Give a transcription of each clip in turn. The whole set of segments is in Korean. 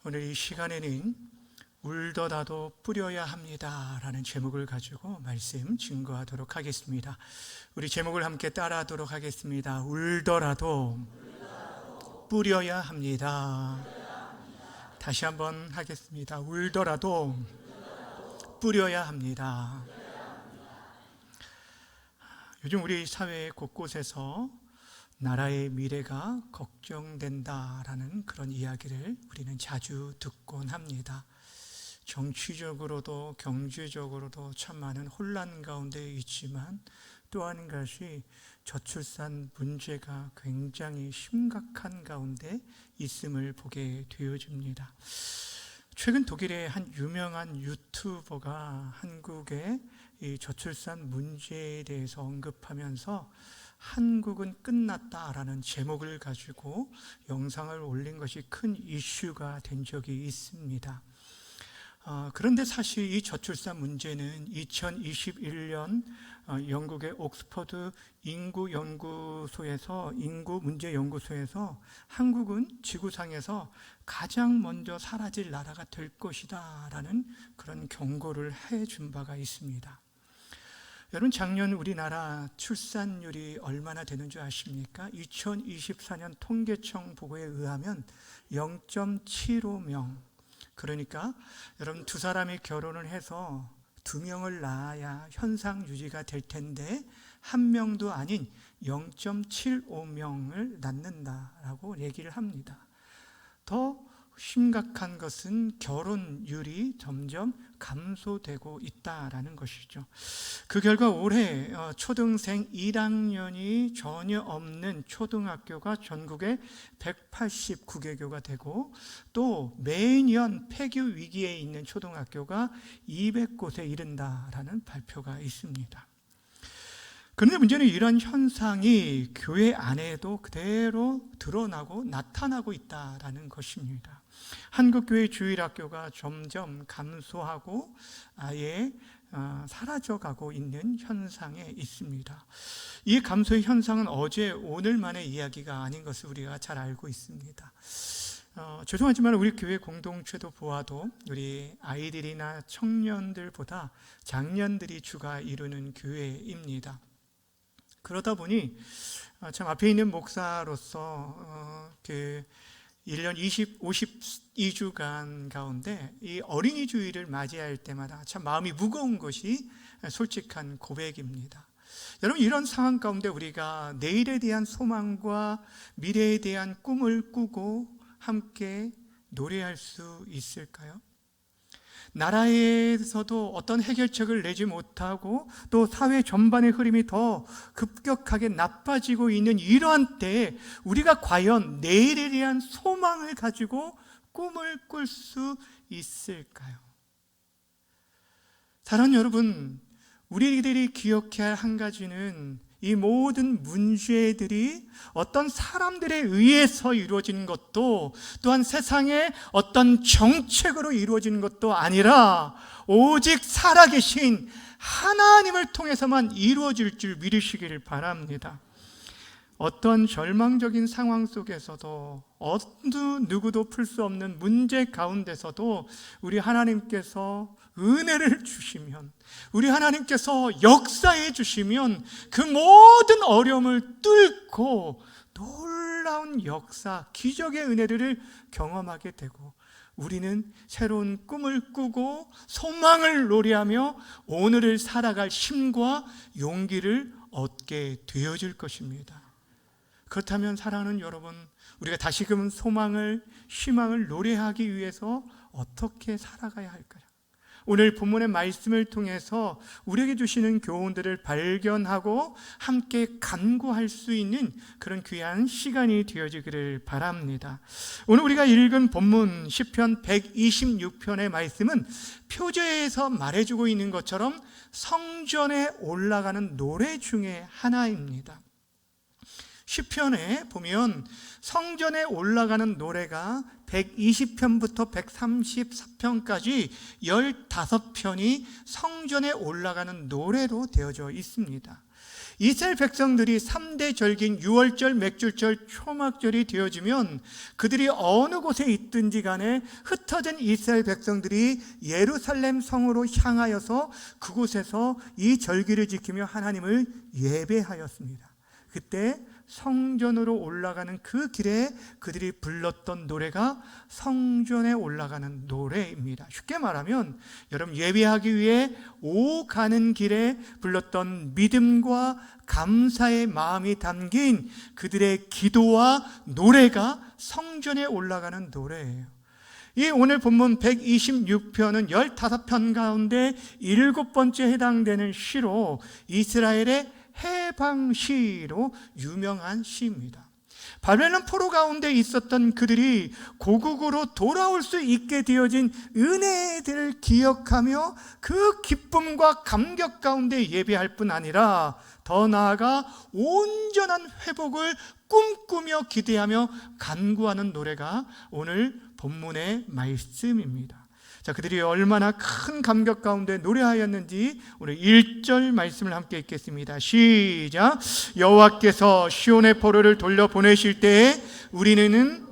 오늘 이 시간에는 울더라도 뿌려야 합니다 라는 제목을 가지고 말씀 증거하도록 하겠습니다. 우리 제목을 함께 따라하도록 하겠습니다. 울더라도 뿌려야 합니다. 다시 한번 하겠습니다. 울더라도 뿌려야 합니다. 요즘 우리 사회 곳곳에서 나라의 미래가 걱정된다라는 그런 이야기를 우리는 자주 듣곤 합니다. 정치적으로도 경제적으로도 참 많은 혼란 가운데 있지만 또 한 가지 저출산 문제가 굉장히 심각한 가운데 있음을 보게 되어집니다. 최근 독일의 한 유명한 유튜버가 한국의 이 저출산 문제에 대해서 언급하면서 한국은 끝났다라는 제목을 가지고 영상을 올린 것이 큰 이슈가 된 적이 있습니다. 그런데 사실 이 저출산 문제는 2021년 영국의 옥스퍼드 인구문제연구소에서 한국은 지구상에서 가장 먼저 사라질 나라가 될 것이다 라는 그런 경고를 해준 바가 있습니다. 여러분, 작년 우리나라 출산율이 얼마나 되는 줄 아십니까? 2024년 통계청 보고에 의하면 0.75명. 그러니까 여러분, 두 사람이 결혼을 해서 2명을 낳아야 현상 유지가 될 텐데 1명도 아닌 0.75명을 낳는다라고 얘기를 합니다. 더 심각한 것은 결혼율이 점점 감소되고 있다라는 것이죠. 그 결과 올해 초등생 1학년이 전혀 없는 초등학교가 전국에 189개교가 되고 또 매년 폐교 위기에 있는 초등학교가 200곳에 이른다라는 발표가 있습니다. 그런데 문제는 이런 현상이 교회 안에도 그대로 드러나고 나타나고 있다는 것입니다. 한국교회 주일학교가 점점 감소하고 아예 사라져가고 있는 현상에 있습니다. 이 감소의 현상은 어제 오늘만의 이야기가 아닌 것을 우리가 잘 알고 있습니다. 죄송하지만 우리 교회 공동체도 보아도 우리 아이들이나 청년들보다 장년들이 주가 이루는 교회입니다. 그러다 보니 참 앞에 있는 목사로서 1년 52주간 가운데 이 어린이 주일을 맞이할 때마다 참 마음이 무거운 것이 솔직한 고백입니다. 여러분, 이런 상황 가운데 우리가 내일에 대한 소망과 미래에 대한 꿈을 꾸고 함께 노래할 수 있을까요? 나라에서도 어떤 해결책을 내지 못하고 또 사회 전반의 흐름이 더 급격하게 나빠지고 있는 이러한 때에 우리가 과연 내일에 대한 소망을 가지고 꿈을 꿀 수 있을까요? 사랑하는 여러분, 우리들이 기억해야 할 한 가지는 이 모든 문제들이 어떤 사람들에 의해서 이루어지는 것도 또한 세상의 어떤 정책으로 이루어지는 것도 아니라 오직 살아계신 하나님을 통해서만 이루어질 줄 믿으시기를 바랍니다. 어떤 절망적인 상황 속에서도 어느 누구도 풀 수 없는 문제 가운데서도 우리 하나님께서 은혜를 주시면, 우리 하나님께서 역사해 주시면 그 모든 어려움을 뚫고 놀라운 역사, 기적의 은혜를 경험하게 되고 우리는 새로운 꿈을 꾸고 소망을 노래하며 오늘을 살아갈 힘과 용기를 얻게 되어질 것입니다. 그렇다면 사랑하는 여러분, 우리가 다시금 소망을, 희망을 노래하기 위해서 어떻게 살아가야 할까요? 오늘 본문의 말씀을 통해서 우리에게 주시는 교훈들을 발견하고 함께 간구할 수 있는 그런 귀한 시간이 되어지기를 바랍니다. 오늘 우리가 읽은 본문 시편 126편의 말씀은 표제에서 말해주고 있는 것처럼 성전에 올라가는 노래 중에 하나입니다. 시편에 보면 성전에 올라가는 노래가 120편부터 134편까지 15편이 성전에 올라가는 노래로 되어져 있습니다. 이스라엘 백성들이 3대 절기인 유월절, 맥주절, 초막절이 되어지면 그들이 어느 곳에 있든지 간에 흩어진 이스라엘 백성들이 예루살렘 성으로 향하여서 그곳에서 이 절기를 지키며 하나님을 예배하였습니다. 그때 성전으로 올라가는 그 길에 그들이 불렀던 노래가 성전에 올라가는 노래입니다. 쉽게 말하면 여러분, 예배하기 위해 오가는 길에 불렀던 믿음과 감사의 마음이 담긴 그들의 기도와 노래가 성전에 올라가는 노래예요. 이 오늘 본문 126편은 15편 가운데 7번째 해당되는 시로 이스라엘의 해방시로 유명한 시입니다. 바벨론 포로 가운데 있었던 그들이 고국으로 돌아올 수 있게 되어진 은혜들을 기억하며 그 기쁨과 감격 가운데 예배할 뿐 아니라 더 나아가 온전한 회복을 꿈꾸며 기대하며 간구하는 노래가 오늘 본문의 말씀입니다. 자, 그들이 얼마나 큰 감격 가운데 노래하였는지 우리 1절 말씀을 함께 읽겠습니다. 시작. 여호와께서 시온의 포로를 돌려보내실 때에 우리는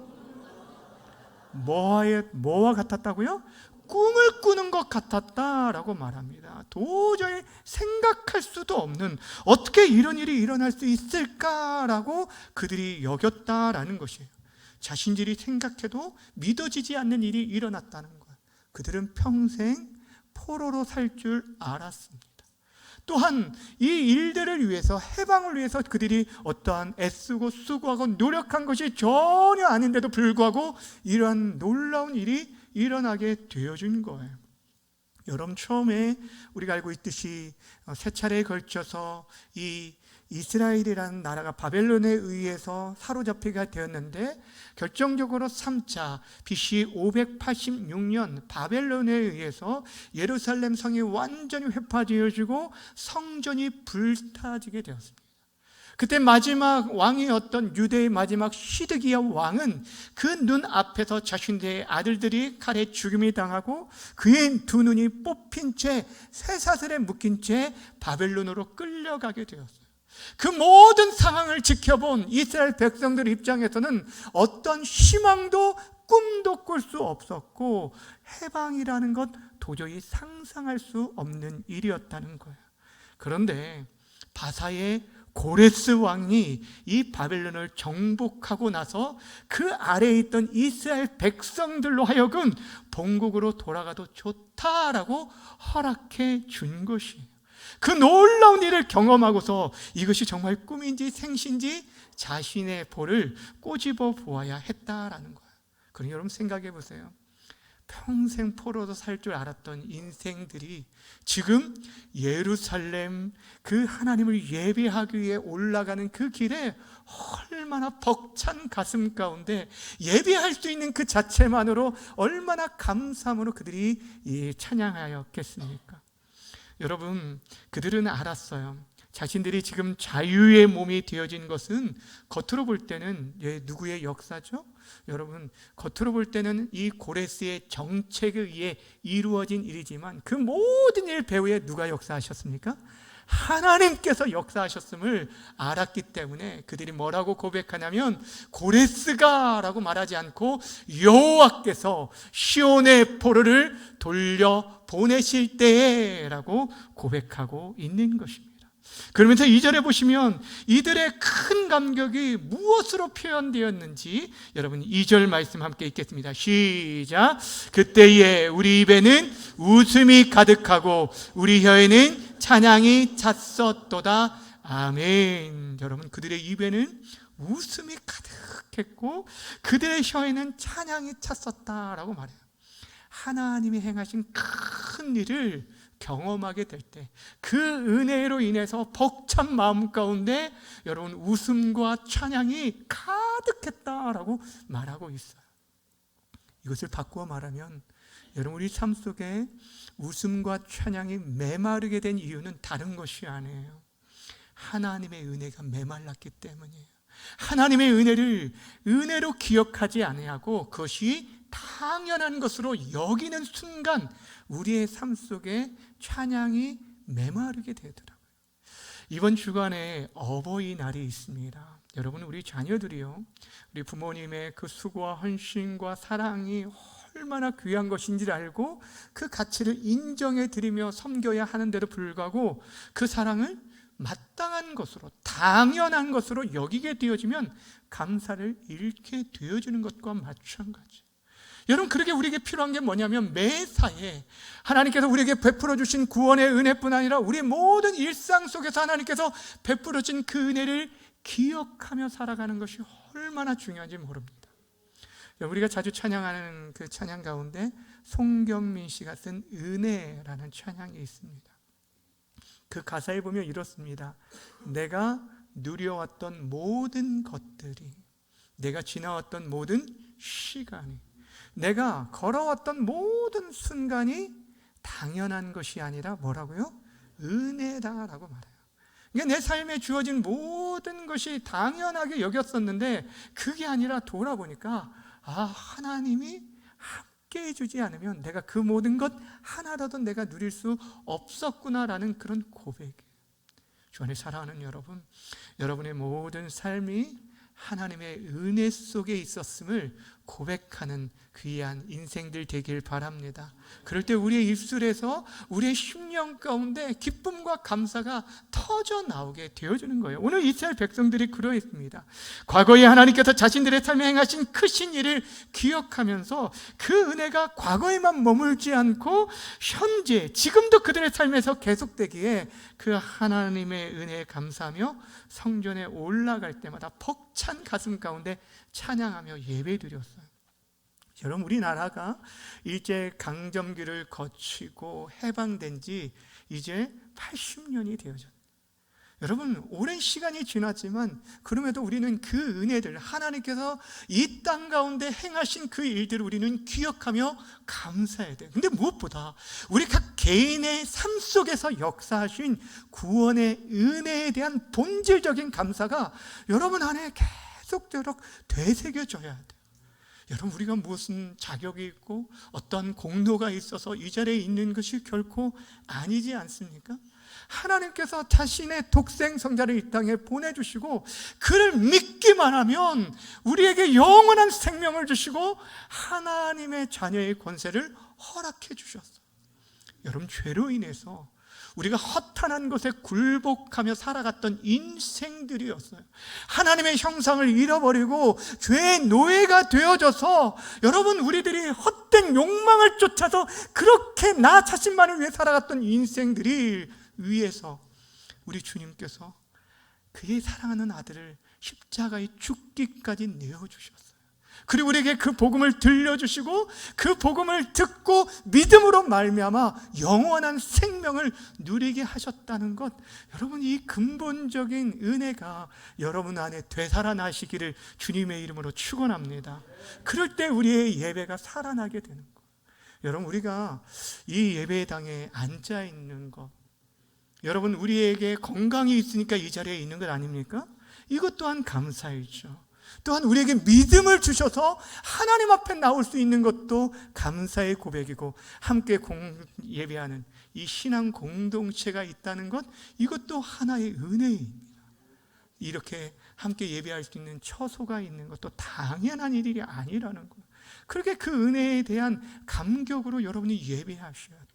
뭐와 같았다고요? 꿈을 꾸는 것 같았다라고 말합니다. 도저히 생각할 수도 없는, 어떻게 이런 일이 일어날 수 있을까라고 그들이 여겼다라는 것이에요. 자신들이 생각해도 믿어지지 않는 일이 일어났다는 거예요. 그들은 평생 포로로 살 줄 알았습니다. 또한 이 일들을 위해서, 해방을 위해서 그들이 어떠한 애쓰고 수고하고 노력한 것이 전혀 아닌데도 불구하고 이러한 놀라운 일이 일어나게 되어준 거예요. 여러분, 처음에 우리가 알고 있듯이 세 차례에 걸쳐서 이 이스라엘이라는 나라가 바벨론에 의해서 사로잡히게 되었는데, 결정적으로 3차 BC 586년 바벨론에 의해서 예루살렘 성이 완전히 회파되어지고 성전이 불타지게 되었습니다. 그때 마지막 왕이었던 유대의 마지막 시드기야 왕은 그 눈 앞에서 자신의 아들들이 칼에 죽임이 당하고 그의 두 눈이 뽑힌 채 쇠사슬에 묶인 채 바벨론으로 끌려가게 되었어요. 그 모든 상황을 지켜본 이스라엘 백성들 입장에서는 어떤 희망도 꿈도 꿀 수 없었고 해방이라는 것 도저히 상상할 수 없는 일이었다는 거예요. 그런데 바사의 고레스 왕이 이 바벨론을 정복하고 나서 그 아래에 있던 이스라엘 백성들로 하여금 본국으로 돌아가도 좋다라고 허락해 준 것이에요. 그 놀라운 일을 경험하고서 이것이 정말 꿈인지 생시인지 자신의 볼을 꼬집어 보아야 했다라는 거예요. 그럼 여러분 생각해 보세요. 평생 포로로 살 줄 알았던 인생들이 지금 예루살렘 그 하나님을 예배하기 위해 올라가는 그 길에 얼마나 벅찬 가슴 가운데 예배할 수 있는 그 자체만으로 얼마나 감사함으로 그들이 찬양하였겠습니까? 여러분, 그들은 알았어요. 자신들이 지금 자유의 몸이 되어진 것은 겉으로 볼 때는 누구의 역사죠? 여러분, 겉으로 볼 때는 이 고레스의 정책에 의해 이루어진 일이지만 그 모든 일 배후에 누가 역사하셨습니까? 하나님께서 역사하셨음을 알았기 때문에 그들이 뭐라고 고백하냐면 고레스가 라고 말하지 않고 여호와께서 시온의 포로를 돌려 보내실 때에 라고 고백하고 있는 것입니다. 그러면서 2절에 보시면 이들의 큰 감격이 무엇으로 표현되었는지 여러분 2절 말씀 함께 읽겠습니다. 시작. 그때에 우리 입에는 웃음이 가득하고 우리 혀에는 찬양이 찼었도다. 아멘. 여러분, 그들의 입에는 웃음이 가득했고 그들의 혀에는 찬양이 찼었다라고 말해요. 하나님이 행하신 큰 일을 경험하게 될 때 그 은혜로 인해서 벅찬 마음 가운데 여러분 웃음과 찬양이 가득했다라고 말하고 있어요. 이것을 바꾸어 말하면 여러분 우리 삶 속에 웃음과 찬양이 메마르게 된 이유는 다른 것이 아니에요. 하나님의 은혜가 메말랐기 때문이에요. 하나님의 은혜를 은혜로 기억하지 아니하고 그것이 당연한 것으로 여기는 순간 우리의 삶 속에 찬양이 메마르게 되더라고요. 이번 주간에 어버이날이 있습니다. 여러분, 우리 자녀들이요, 우리 부모님의 그 수고와 헌신과 사랑이 얼마나 귀한 것인지를 알고 그 가치를 인정해 드리며 섬겨야 하는데도 불구하고 그 사랑을 마땅한 것으로, 당연한 것으로 여기게 되어지면 감사를 잃게 되어지는 것과 마찬가지. 여러분, 그렇게 우리에게 필요한 게 뭐냐면 매사에 하나님께서 우리에게 베풀어 주신 구원의 은혜뿐 아니라 우리 모든 일상 속에서 하나님께서 베풀어 주신 그 은혜를 기억하며 살아가는 것이 얼마나 중요한지 모릅니다. 우리가 자주 찬양하는 그 찬양 가운데 송경민 씨가 쓴 은혜라는 찬양이 있습니다. 그 가사에 보면 이렇습니다. 내가 누려왔던 모든 것들이, 내가 지나왔던 모든 시간이, 내가 걸어왔던 모든 순간이 당연한 것이 아니라 뭐라고요? 은혜다라고 말해요. 그러니까 내 삶에 주어진 모든 것이 당연하게 여겼었는데 그게 아니라 돌아보니까 하나님이 함께 해주지 않으면 내가 그 모든 것 하나라도 내가 누릴 수 없었구나라는 그런 고백이에요. 주 안에 사랑하는 여러분, 여러분의 모든 삶이 하나님의 은혜 속에 있었음을 고백하는 귀한 인생들 되길 바랍니다. 그럴 때 우리의 입술에서 우리의 심령 가운데 기쁨과 감사가 터져 나오게 되어주는 거예요. 오늘 이스라엘 백성들이 그러했습니다. 과거에 하나님께서 자신들의 삶에 행하신 크신 일을 기억하면서 그 은혜가 과거에만 머물지 않고 현재 지금도 그들의 삶에서 계속되기에 그 하나님의 은혜에 감사하며 성전에 올라갈 때마다 벅찬 가슴 가운데 찬양하며 예배드렸어요. 여러분, 우리나라가 일제강점기를 거치고 해방된 지 이제 80년이 되어졌어요. 여러분, 오랜 시간이 지났지만 그럼에도 우리는 그 은혜들, 하나님께서 이 땅 가운데 행하신 그 일들을 우리는 기억하며 감사해야 돼요. 근데 무엇보다 우리 각 개인의 삶 속에서 역사하신 구원의 은혜에 대한 본질적인 감사가 여러분 안에 계속되도록 되새겨져야 돼요. 여러분, 우리가 무슨 자격이 있고 어떤 공로가 있어서 이 자리에 있는 것이 결코 아니지 않습니까? 하나님께서 자신의 독생 성자를 이 땅에 보내주시고 그를 믿기만 하면 우리에게 영원한 생명을 주시고 하나님의 자녀의 권세를 허락해 주셨어요. 여러분, 죄로 인해서 우리가 허탄한 것에 굴복하며 살아갔던 인생들이었어요. 하나님의 형상을 잃어버리고 죄의 노예가 되어져서 여러분, 우리들이 헛된 욕망을 쫓아서 그렇게 나 자신만을 위해 살아갔던 인생들이 위에서 우리 주님께서 그의 사랑하는 아들을 십자가에 죽기까지 내어주셨어요. 그리고 우리에게 그 복음을 들려주시고 그 복음을 듣고 믿음으로 말미암아 영원한 생명을 누리게 하셨다는 것, 여러분, 이 근본적인 은혜가 여러분 안에 되살아나시기를 주님의 이름으로 축원합니다. 그럴 때 우리의 예배가 살아나게 되는 것. 여러분, 우리가 이 예배당에 앉아 있는 것, 여러분, 우리에게 건강이 있으니까 이 자리에 있는 것 아닙니까? 이것 또한 감사이죠. 또한 우리에게 믿음을 주셔서 하나님 앞에 나올 수 있는 것도 감사의 고백이고, 함께 예배하는 이 신앙 공동체가 있다는 것, 이것도 하나의 은혜입니다. 이렇게 함께 예배할 수 있는 처소가 있는 것도 당연한 일이 아니라는 거예요. 그렇게 그 은혜에 대한 감격으로 여러분이 예배하셔야 돼요.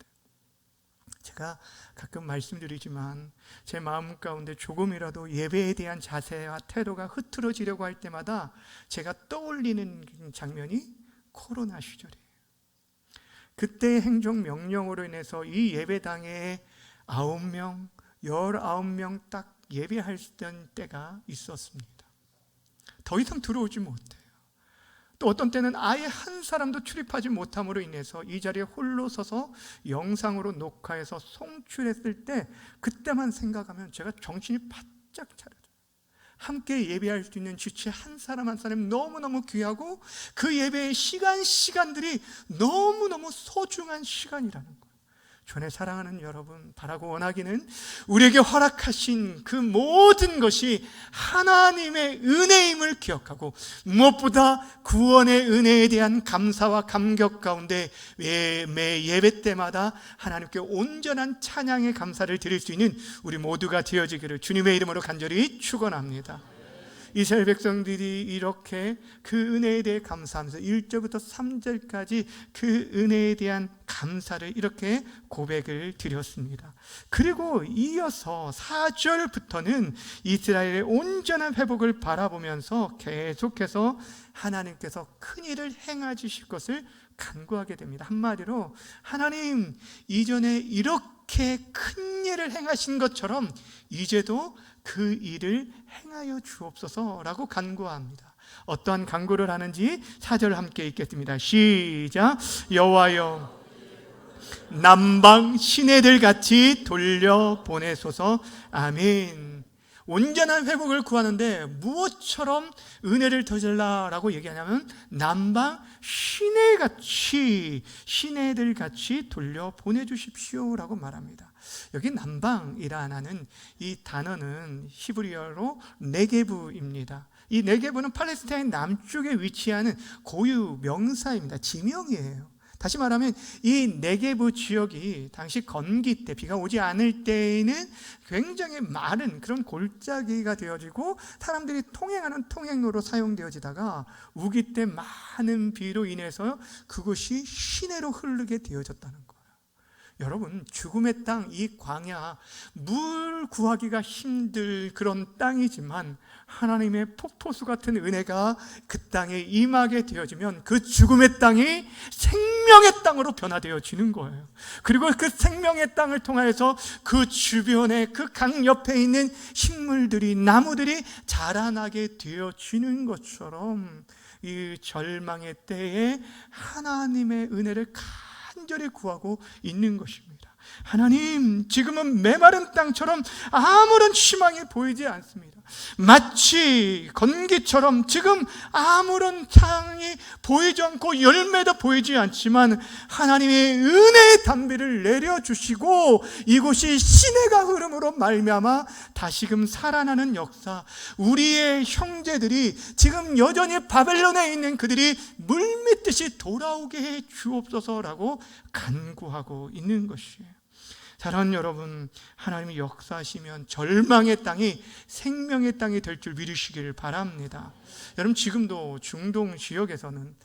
제가 가끔 말씀드리지만 제 마음 가운데 조금이라도 예배에 대한 자세와 태도가 흐트러지려고 할 때마다 제가 떠올리는 장면이 코로나 시절이에요. 그때 행정명령으로 인해서 이 예배당에 9명, 19명 딱 예배할 때가 있었습니다. 더 이상 들어오지 못해요. 또 어떤 때는 아예 한 사람도 출입하지 못함으로 인해서 이 자리에 홀로 서서 영상으로 녹화해서 송출했을 때, 그때만 생각하면 제가 정신이 바짝 차려져요. 함께 예배할 수 있는 지체 한 사람 한 사람 너무너무 귀하고 그 예배의 시간들이 너무너무 소중한 시간이라는 거예요. 주안에 사랑하는 여러분, 바라고 원하기는 우리에게 허락하신 그 모든 것이 하나님의 은혜임을 기억하고 무엇보다 구원의 은혜에 대한 감사와 감격 가운데 매 예배 때마다 하나님께 온전한 찬양의 감사를 드릴 수 있는 우리 모두가 되어지기를 주님의 이름으로 간절히 축원합니다. 이스라엘 백성들이 이렇게 그 은혜에 대해 감사하면서 1절부터 3절까지 그 은혜에 대한 감사를 이렇게 고백을 드렸습니다. 그리고 이어서 4절부터는 이스라엘의 온전한 회복을 바라보면서 계속해서 하나님께서 큰 일을 행하 주실 것을 간구하게 됩니다. 한마디로 하나님, 이전에 이렇게 큰 일을 행하신 것처럼 이제도 그 일을 행하여 주옵소서라고 간구합니다. 어떠한 간구를 하는지 4절 함께 읽겠습니다. 시작. 여호와여, 남방 시내들 같이 돌려보내소서. 아멘. 온전한 회복을 구하는데 무엇처럼 은혜를 더질라라고 얘기하냐면 남방 시내같이, 시내들 같이 돌려보내주십시오라고 말합니다. 여기 남방이라는 이 단어는 히브리어로 네게브입니다. 이 네게브는 팔레스타인 남쪽에 위치하는 고유 명사입니다. 지명이에요. 다시 말하면 이 네게브 지역이 당시 건기 때, 비가 오지 않을 때에는 굉장히 마른 그런 골짜기가 되어지고 사람들이 통행하는 통행로로 사용되어지다가 우기 때 많은 비로 인해서 그것이 시내로 흐르게 되어졌다는 거예요. 여러분, 죽음의 땅, 이 광야, 물 구하기가 힘들 그런 땅이지만 하나님의 폭포수 같은 은혜가 그 땅에 임하게 되어지면 그 죽음의 땅이 생명의 땅으로 변화되어지는 거예요. 그리고 그 생명의 땅을 통하여서 그 주변에 그 강 옆에 있는 식물들이, 나무들이 자라나게 되어지는 것처럼 이 절망의 때에 하나님의 은혜를 간절히 구하고 있는 것입니다. 하나님, 지금은 메마른 땅처럼 아무런 희망이 보이지 않습니다. 마치 건기처럼 지금 아무런 창이 보이지 않고 열매도 보이지 않지만 하나님의 은혜의 담비를 내려주시고 이곳이 시내가 흐름으로 말미암아 다시금 살아나는 역사, 우리의 형제들이 지금 여전히 바벨론에 있는 그들이 물밀듯이 돌아오게 해 주옵소서라고 간구하고 있는 것이에요. 사랑하는 여러분, 하나님이 역사하시면 절망의 땅이 생명의 땅이 될 줄 믿으시기를 바랍니다. 여러분, 지금도 중동 지역에서는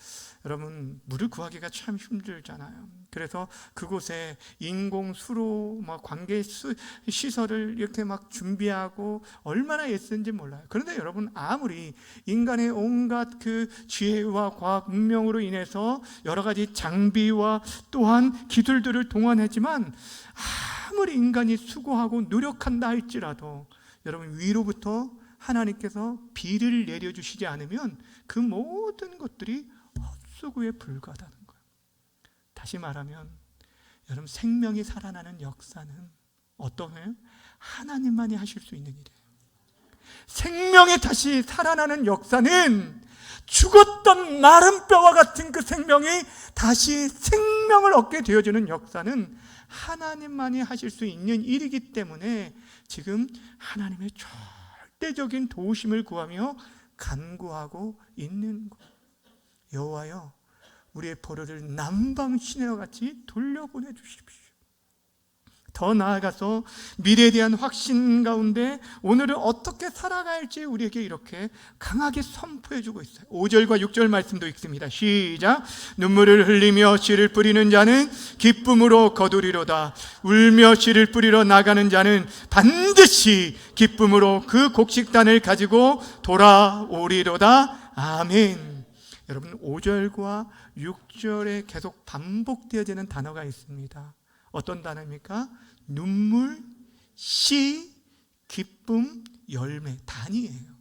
여러분 물을 구하기가 참 힘들잖아요. 그래서 그곳에 인공 수로 관계 시설을 이렇게 막 준비하고 얼마나 애쓰는지 몰라요. 그런데 여러분, 아무리 인간의 온갖 그 지혜와 과학 문명으로 인해서 여러 가지 장비와 또한 기술들을 동원하지만 아무리 인간이 수고하고 노력한다 할지라도 여러분, 위로부터 하나님께서 비를 내려주시지 않으면 그 모든 것들이 헛수고에 불과하다는 거예요. 다시 말하면 여러분, 생명이 살아나는 역사는 어떤 거예요? 하나님만이 하실 수 있는 일이에요. 생명이 다시 살아나는 역사는 죽었던 마른 뼈와 같은 그 생명이 다시 생명을 얻게 되어지는 역사는 하나님만이 하실 수 있는 일이기 때문에 지금 하나님의 절대적인 도우심을 구하며 간구하고 있는 거예요. 여호와여, 우리의 포로를 남방 시내와 같이 돌려보내 주십시오. 더 나아가서 미래에 대한 확신 가운데 오늘을 어떻게 살아갈지 우리에게 이렇게 강하게 선포해주고 있어요. 5절과 6절 말씀도 읽습니다. 시작. 눈물을 흘리며 씨를 뿌리는 자는 기쁨으로 거두리로다. 울며 씨를 뿌리러 나가는 자는 반드시 기쁨으로 그 곡식단을 가지고 돌아오리로다. 아멘. 여러분, 5절과 6절에 계속 반복되어지는 단어가 있습니다. 어떤 단어입니까? 눈물, 씨, 기쁨, 열매, 단위예요.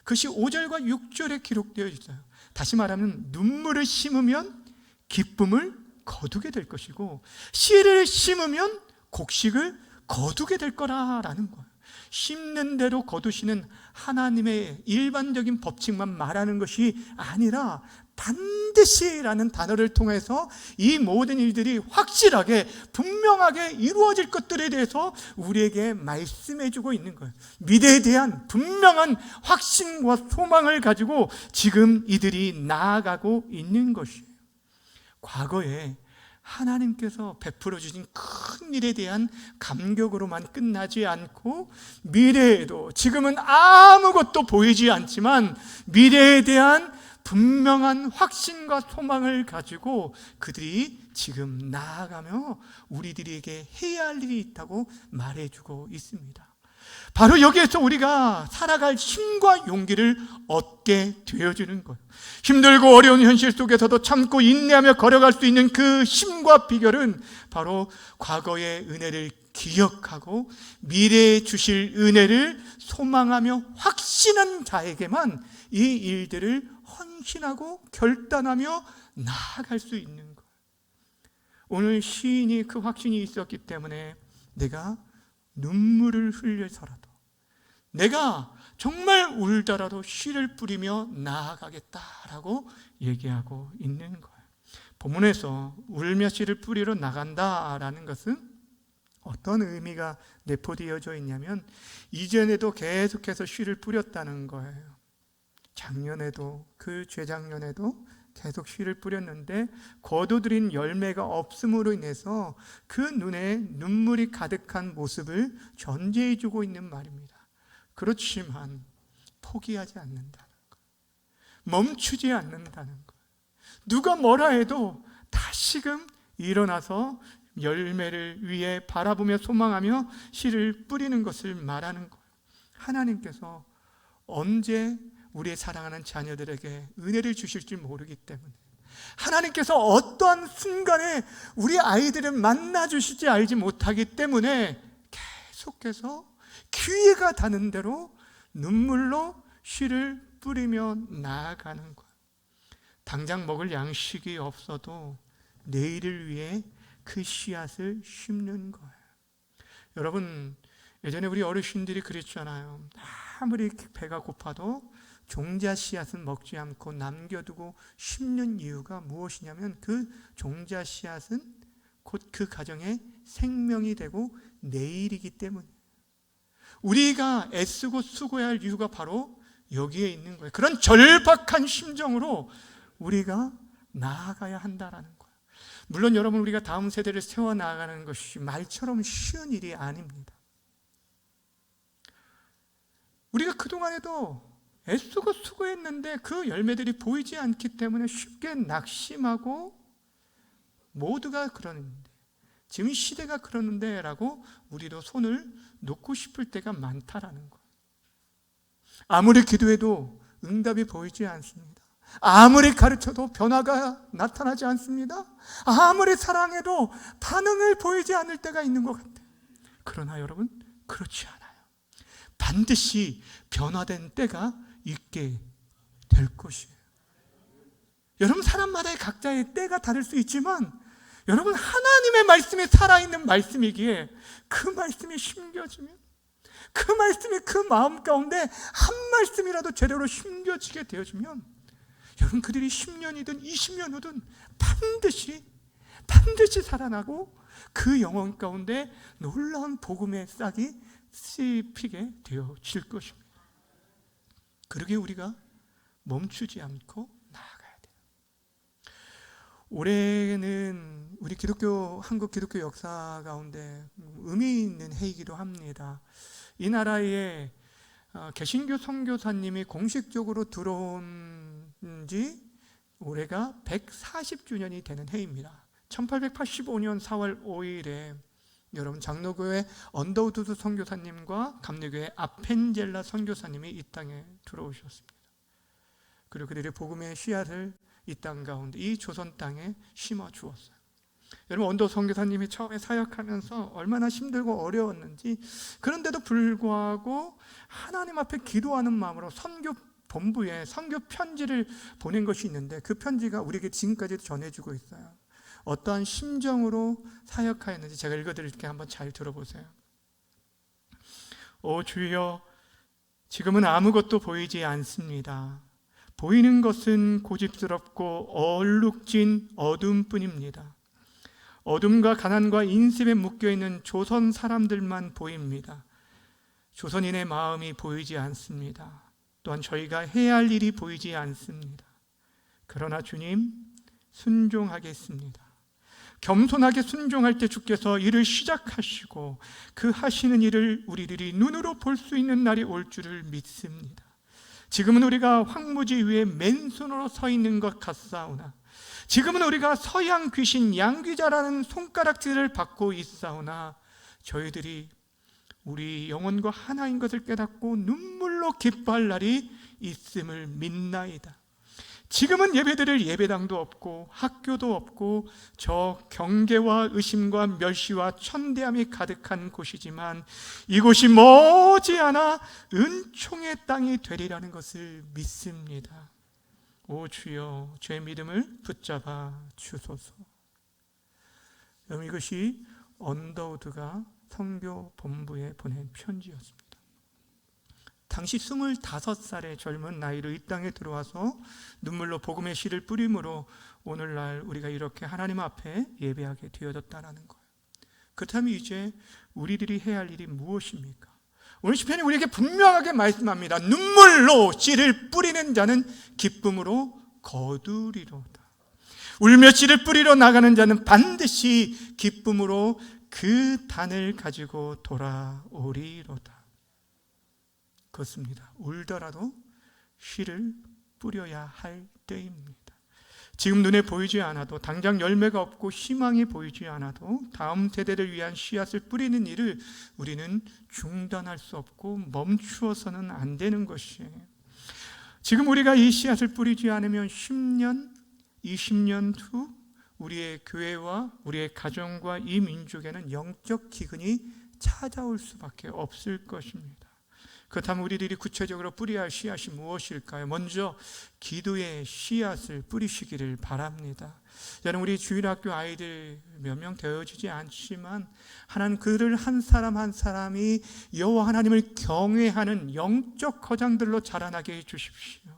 그것이 5절과 6절에 기록되어 있어요. 다시 말하면 눈물을 심으면 기쁨을 거두게 될 것이고 씨를 심으면 곡식을 거두게 될 거라는 거예요. 심는 대로 거두시는 하나님의 일반적인 법칙만 말하는 것이 아니라 반드시라는 단어를 통해서 이 모든 일들이 확실하게 분명하게 이루어질 것들에 대해서 우리에게 말씀해 주고 있는 거예요. 미래에 대한 분명한 확신과 소망을 가지고 지금 이들이 나아가고 있는 것이에요. 과거에 하나님께서 베풀어 주신 큰 일에 대한 감격으로만 끝나지 않고 미래에도, 지금은 아무것도 보이지 않지만 미래에 대한 분명한 확신과 소망을 가지고 그들이 지금 나아가며 우리들에게 해야 할 일이 있다고 말해주고 있습니다. 바로 여기에서 우리가 살아갈 힘과 용기를 얻게 되어주는 거예요. 힘들고 어려운 현실 속에서도 참고 인내하며 걸어갈 수 있는 그 힘과 비결은 바로 과거의 은혜를 기억하고 미래에 주실 은혜를 소망하며 확신한 자에게만 이 일들을 헌신하고 결단하며 나아갈 수 있는 거예요. 오늘 시인이 그 확신이 있었기 때문에 내가 눈물을 흘려서라도, 내가 정말 울더라도 씨를 뿌리며 나아가겠다라고 얘기하고 있는 거예요. 본문에서 울며 씨를 뿌리러 나간다라는 것은 어떤 의미가 내포되어져 있냐면 이전에도 계속해서 씨를 뿌렸다는 거예요. 작년에도, 그 재작년에도 계속 씨를 뿌렸는데 거두들인 열매가 없음으로 인해서 그 눈에 눈물이 가득한 모습을 전제해 주고 있는 말입니다. 그렇지만 포기하지 않는다는 것, 멈추지 않는다는 것, 누가 뭐라 해도 다시금 일어나서 열매를 위해 바라보며 소망하며 씨를 뿌리는 것을 말하는 거예요. 하나님께서 언제 우리의 사랑하는 자녀들에게 은혜를 주실지 모르기 때문에, 하나님께서 어떠한 순간에 우리 아이들을 만나 주실지 알지 못하기 때문에 계속해서 기회가 닿는 대로 눈물로 씨를 뿌리며 나아가는 거예요. 당장 먹을 양식이 없어도 내일을 위해 그 씨앗을 심는 거예요. 여러분, 예전에 우리 어르신들이 그랬잖아요. 아무리 배가 고파도 종자 씨앗은 먹지 않고 남겨두고 심는 이유가 무엇이냐면 그 종자 씨앗은 곧 그 가정의 생명이 되고 내일이기 때문에, 우리가 애쓰고 수고해야 할 이유가 바로 여기에 있는 거예요. 그런 절박한 심정으로 우리가 나아가야 한다라는 거예요. 물론 여러분, 우리가 다음 세대를 세워나가는 것이 말처럼 쉬운 일이 아닙니다. 우리가 그동안에도 애쓰고 수고했는데 그 열매들이 보이지 않기 때문에 쉽게 낙심하고, 모두가 그러는데, 지금 시대가 그러는데 라고 우리도 손을 놓고 싶을 때가 많다라는 거예요. 아무리 기도해도 응답이 보이지 않습니다. 아무리 가르쳐도 변화가 나타나지 않습니다. 아무리 사랑해도 반응을 보이지 않을 때가 있는 것 같아요. 그러나 여러분, 그렇지 않아요. 반드시 변화된 때가 있게 될 것이에요. 여러분, 사람마다의 각자의 때가 다를 수 있지만 여러분, 하나님의 말씀이 살아있는 말씀이기에 그 말씀이 심겨지면, 그 말씀이 그 마음 가운데 한 말씀이라도 제대로 심겨지게 되어지면, 여러분, 그들이 10년이든 20년 후든 반드시 살아나고 그 영혼 가운데 놀라운 복음의 싹이 씹히게 되어질 것입니다. 그러기에 우리가 멈추지 않고 나아가야 돼요. 올해는 우리 한국 기독교 역사 가운데 의미 있는 해이기도 합니다. 이 나라에 개신교 선교사님이 공식적으로 들어온 지 올해가 140주년이 되는 해입니다. 1885년 4월 5일에 여러분, 장로교회 언더우드 선교사님과 감리교회 아펜젤라 선교사님이 이 땅에 들어오셨습니다. 그리고 그들의 복음의 씨앗을 이 땅 가운데, 이 조선 땅에 심어 주었어요. 여러분, 언더우드 선교사님이 처음에 사역하면서 얼마나 힘들고 어려웠는지, 그런데도 불구하고 하나님 앞에 기도하는 마음으로 선교 본부에 선교 편지를 보낸 것이 있는데, 그 편지가 우리에게 지금까지도 전해주고 있어요. 어떠한 심정으로 사역하였는지 제가 읽어드릴게요. 한번 잘 들어보세요. 오 주여, 지금은 아무것도 보이지 않습니다. 보이는 것은 고집스럽고 얼룩진 어둠뿐입니다. 어둠과 가난과 인습에 묶여있는 조선 사람들만 보입니다. 조선인의 마음이 보이지 않습니다. 또한 저희가 해야 할 일이 보이지 않습니다. 그러나 주님, 순종하겠습니다. 겸손하게 순종할 때 주께서 일을 시작하시고 그 하시는 일을 우리들이 눈으로 볼 수 있는 날이 올 줄을 믿습니다. 지금은 우리가 황무지 위에 맨손으로 서 있는 것 같사오나, 지금은 우리가 서양 귀신 양귀자라는 손가락질을 받고 있사오나, 저희들이 우리 영혼과 하나인 것을 깨닫고 눈물로 기뻐할 날이 있음을 믿나이다. 지금은 예배드릴 예배당도 없고 학교도 없고 저 경계와 의심과 멸시와 천대함이 가득한 곳이지만 이곳이 머지않아 은총의 땅이 되리라는 것을 믿습니다. 오 주여, 제 믿음을 붙잡아 주소서. 여러분, 이것이 언더우드가 선교 본부에 보낸 편지였습니다. 당시 25살의 젊은 나이로 이 땅에 들어와서 눈물로 복음의 씨를 뿌림으로 오늘날 우리가 이렇게 하나님 앞에 예배하게 되어졌다는 거예요. 그렇다면 이제 우리들이 해야 할 일이 무엇입니까? 오늘 시편이 우리에게 분명하게 말씀합니다. 눈물로 씨를 뿌리는 자는 기쁨으로 거두리로다. 울며 씨를 뿌리러 나가는 자는 반드시 기쁨으로 그 단을 가지고 돌아오리로다. 그렇습니다. 울더라도 씨를 뿌려야 할 때입니다. 지금 눈에 보이지 않아도, 당장 열매가 없고 희망이 보이지 않아도 다음 세대를 위한 씨앗을 뿌리는 일을 우리는 중단할 수 없고 멈추어서는 안 되는 것이에요. 지금 우리가 이 씨앗을 뿌리지 않으면 10년, 20년 후 우리의 교회와 우리의 가정과 이 민족에는 영적 기근이 찾아올 수밖에 없을 것입니다. 그렇다면 우리들이 구체적으로 뿌려야 할 씨앗이 무엇일까요? 먼저 기도의 씨앗을 뿌리시기를 바랍니다. 저는 우리 주일학교 아이들 몇 명 되어지지 않지만 하나님, 그를 한 사람 한 사람이 여호와 하나님을 경외하는 영적 거장들로 자라나게 해주십시오.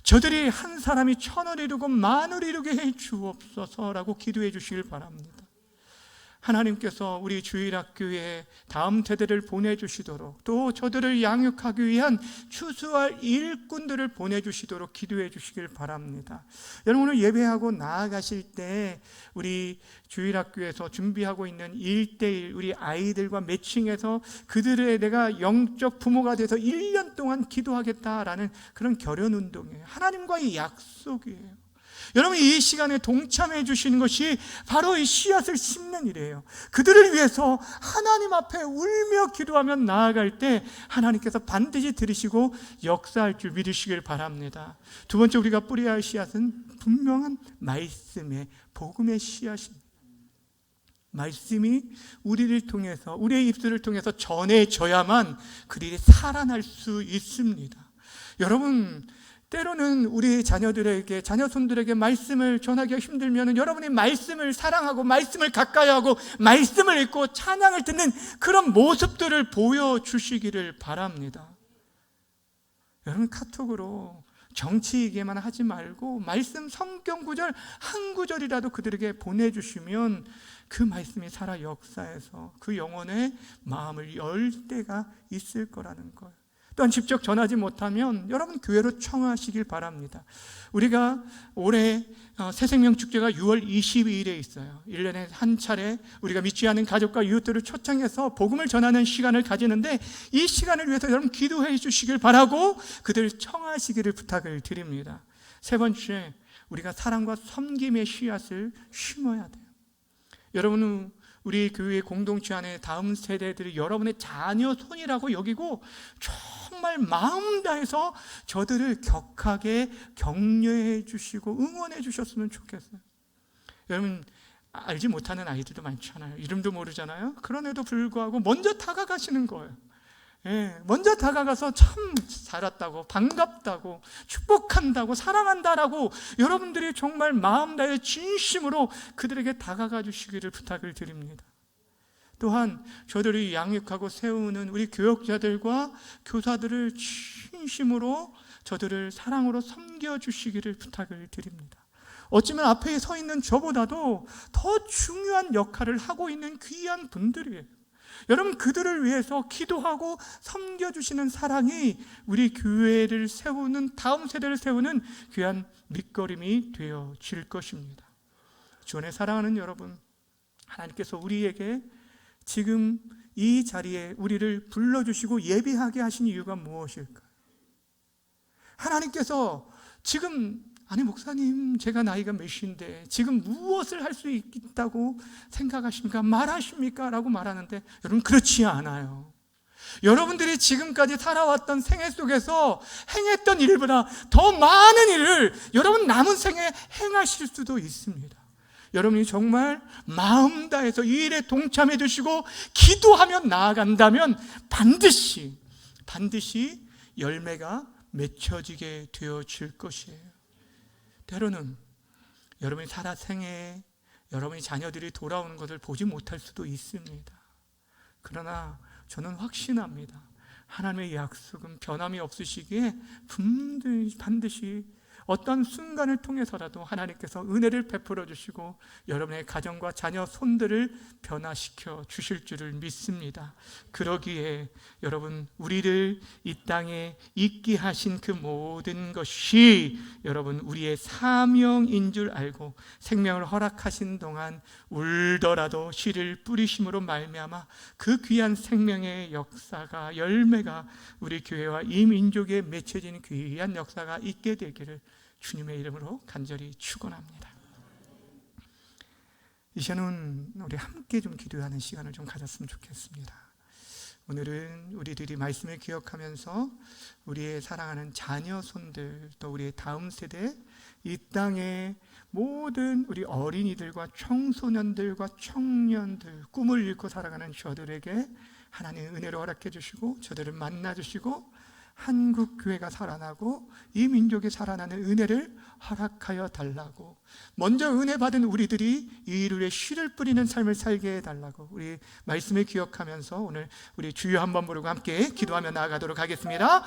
저들이 한 사람이 1000을 이루고 10,000을 이루게 해 주옵소서라고 기도해 주시길 바랍니다. 하나님께서 우리 주일학교에 다음 세대를 보내주시도록, 또 저들을 양육하기 위한 추수할 일꾼들을 보내주시도록 기도해 주시길 바랍니다. 여러분, 오늘 예배하고 나아가실 때 우리 주일학교에서 준비하고 있는 1:1 우리 아이들과 매칭해서 그들의 내가 영적 부모가 돼서 1년 동안 기도하겠다라는 그런 결연운동이에요. 하나님과의 약속이에요. 여러분, 이 시간에 동참해 주시는 것이 바로 이 씨앗을 심는 일이에요. 그들을 위해서 하나님 앞에 울며 기도하면 나아갈 때 하나님께서 반드시 들으시고 역사할 줄 믿으시길 바랍니다. 두 번째, 우리가 뿌려야 할 씨앗은 분명한 말씀의, 복음의 씨앗입니다. 말씀이 우리를 통해서, 우리의 입술을 통해서 전해져야만 그들이 살아날 수 있습니다. 여러분, 때로는 우리 자녀들에게, 자녀손들에게 말씀을 전하기가 힘들면 여러분이 말씀을 사랑하고 말씀을 가까이 하고 말씀을 읽고 찬양을 듣는 그런 모습들을 보여주시기를 바랍니다. 여러분, 카톡으로 정치 얘기만 하지 말고 말씀 성경 구절 한 구절이라도 그들에게 보내주시면 그 말씀이 살아 역사해서 그 영혼의 마음을 열 때가 있을 거라는 거예요. 또한 직접 전하지 못하면 여러분 교회로 청하시길 바랍니다. 우리가 올해 새생명축제가 6월 22일에 있어요. 1년에 한 차례 우리가 믿지 않는 가족과 이웃들을 초청해서 복음을 전하는 시간을 가지는데, 이 시간을 위해서 여러분 기도해 주시길 바라고 그들 청하시기를 부탁을 드립니다. 세 번째, 우리가 사랑과 섬김의 씨앗을 심어야 돼요. 여러분은 우리 교회 공동체 안에 다음 세대들이 여러분의 자녀 손이라고 여기고 정말 마음 다해서 저들을 격하게 격려해 주시고 응원해 주셨으면 좋겠어요. 여러분, 알지 못하는 아이들도 많잖아요. 이름도 모르잖아요. 그런에도 불구하고 먼저 다가가시는 거예요. 먼저 다가가서 참 살았다고, 반갑다고, 축복한다고, 사랑한다라고 여러분들이 정말 마음 다해 진심으로 그들에게 다가가 주시기를 부탁을 드립니다. 또한 저들이 양육하고 세우는 우리 교역자들과 교사들을 진심으로 저들을 사랑으로 섬겨주시기를 부탁을 드립니다. 어쩌면 앞에 서 있는 저보다도 더 중요한 역할을 하고 있는 귀한 분들이에요. 여러분, 그들을 위해서 기도하고 섬겨주시는 사랑이 우리 교회를 세우는, 다음 세대를 세우는 귀한 밑거름이 되어질 것입니다. 주 안에 사랑하는 여러분, 하나님께서 우리에게 지금 이 자리에 우리를 불러주시고 예비하게 하신 이유가 무엇일까요? 하나님께서 지금 아니 목사님, 제가 나이가 몇인데 지금 무엇을 할 수 있다고 생각하십니까? 말하십니까? 라고 말하는데, 여러분, 그렇지 않아요. 여러분들이 지금까지 살아왔던 생애 속에서 행했던 일보다 더 많은 일을 여러분 남은 생에 행하실 수도 있습니다. 여러분이 정말 마음 다해서 이 일에 동참해 주시고 기도하며 나아간다면 반드시 열매가 맺혀지게 되어질 것이에요. 때로는 여러분이 살아 생애에 여러분의 자녀들이 돌아오는 것을 보지 못할 수도 있습니다. 그러나 저는 확신합니다. 하나님의 약속은 변함이 없으시기에 반드시 어떤 순간을 통해서라도 하나님께서 은혜를 베풀어 주시고 여러분의 가정과 자녀 손들을 변화시켜 주실 줄을 믿습니다. 그러기에 여러분, 우리를 이 땅에 있게 하신 그 모든 것이 여러분 우리의 사명인 줄 알고 생명을 허락하신 동안 울더라도 씨를 뿌리심으로 말미암아 그 귀한 생명의 역사가, 열매가 우리 교회와 이 민족에 맺혀지는 귀한 역사가 있게 되기를 주님의 이름으로 간절히 축원합니다. 이제는 우리 함께 좀 기도하는 시간을 좀 가졌으면 좋겠습니다. 오늘은 우리들이 말씀을 기억하면서 우리의 사랑하는 자녀 손들, 또 우리의 다음 세대, 이 땅의 모든 우리 어린이들과 청소년들과 청년들, 꿈을 잃고 살아가는 저들에게 하나님의 은혜를 허락해 주시고 저들을 만나 주시고 한국 교회가 살아나고 이 민족이 살아나는 은혜를 허락하여 달라고, 먼저 은혜 받은 우리들이 이 일에 씨를 뿌리는 삶을 살게 해달라고 우리 말씀을 기억하면서 오늘 우리 주여 한번 부르고 함께 기도하며 나아가도록 하겠습니다.